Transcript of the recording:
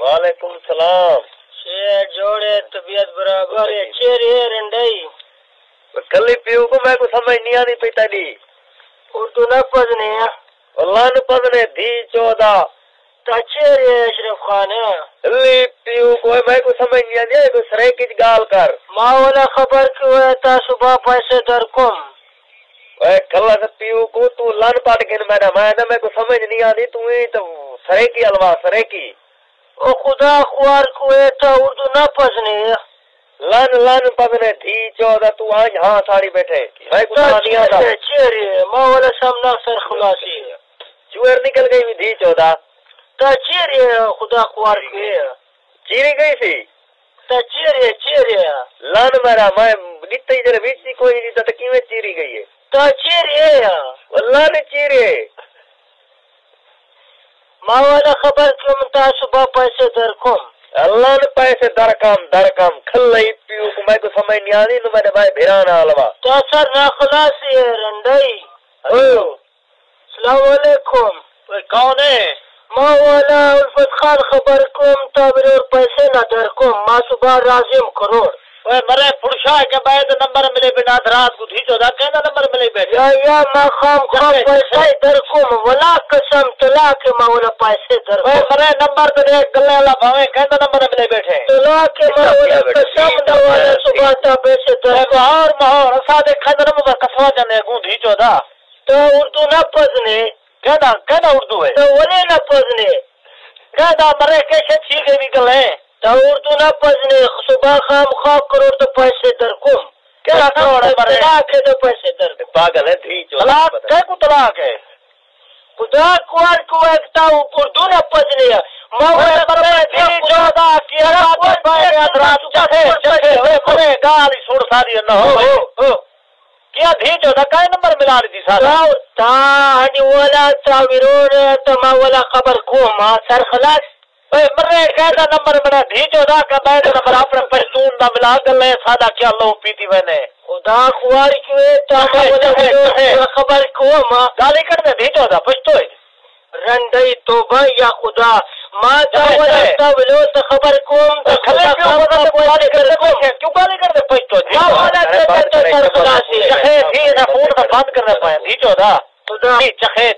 وعلیکم السلام. شیر جوڑے طبیعت برابر ہے چیرے رنڈائی کلی پیو کو میں کو سمجھ نہیں آنی پی تیری اردو نہ پڑھنے ہیں اللہ نے پڑھنے دی 14 تا چیرے اشرف خان ہے کلی پیو کو میں کو سمجھ نہیں آنی کو سرے کی گال کر ماں والا خبر کیوں ہے تا صبح پیسے در کم اے کلا سے پیو کو تو لان پاٹ کے میں کو سمجھ نہیں آنی تو ہی تو سرے کی الوا سرے کی او خدا خوار کو ہے تا اردو نہ پڑھنے ہیں لن پگنے تھی 14 تو آج ہاں ساڑی بیٹھے میں کو نہیں آتا چیرے ماں والا سامنا سر خلاصی چوہر نکل گئی بھی تھی 14 تا چیرے خدا خوار کو ہے چیری گئی سی تا چیرے لن میرا میں گیتے ہی جرے بیچ کوئی نہیں تا کیویں چیری گئی ہے تا چیرے اللہ نے چیرے ماں والا خبر کیوں تا صبح پیسے در کم اللہ نے پیسے درکام کھلئی پیو کو میں کو سمجھ نہیں آنی نو میں نے بھائی بھیرانا علوہ تا سر نا خلاصی ہے رنڈائی السلام علیکم کون ہے ماں والا الفت خان خبر کم تا برور پیسے نہ در کم ماں صبح رازم کروڑ مرے پڑشا کے بعد نمبر ملے بنا رات کو تھی 14 کہنا نمبر ملے بیٹھے یا ماں خام پیسے در کم ولا قسم تلا کے ماں والا پیسے در کم مرے نمبر تو دیکھ گلے والا بھاویں کہنا نمبر ملے بیٹھے تلا کے ماں والا قسم دوالا صبح تا پیسے در کم مہور سادے کھندر نمبر کسوا جانے گوں تھی 14 تو اردو نہ پڑھنے کہنا اردو ہے تو ولی نہ پڑھنے کہنا مرے کیسے چھی گئی بھی گلے تا اردو نہ پڑھنے صبح خام خواب کروڑ تو پیسے در کم کیا کروڑ ہے مرے طلاق ہے تو پیسے در کم پاگل ہے تھی 14 طلاق کہے کو طلاق ہے خدا کوار کو ایکتا اردو نہ پڑھنے مولا مرے تھی 14 کی رات بائے رات چکے گالی چھوڑ ساری نہ ہو کیا تھی 14 کا نمبر ملا رہی تھی سارا تا ہڈی والا تا ویروڑ تما والا خبر کو ماں سر خلاص مرے کہتا نمبر بڑا تھی 14 کا بیٹھ نمبر اپنے پشتون نہ ملا گلے سادہ کیا لو پیتی وینے خدا خوار کیوں تا والا خبر کو ماں گالی کر دے تھی 14 پشتو ہے رندئی توبہ یا خدا ماں تا والا تا ولو تا خبر کوم تا کھلے کیوں گالی کر دے کیوں گالی کر دے پشتو ماں والا تا سر خلاصی چخے تھی نہ فون کا بند کرنا پائے تھی 14 خدا چخے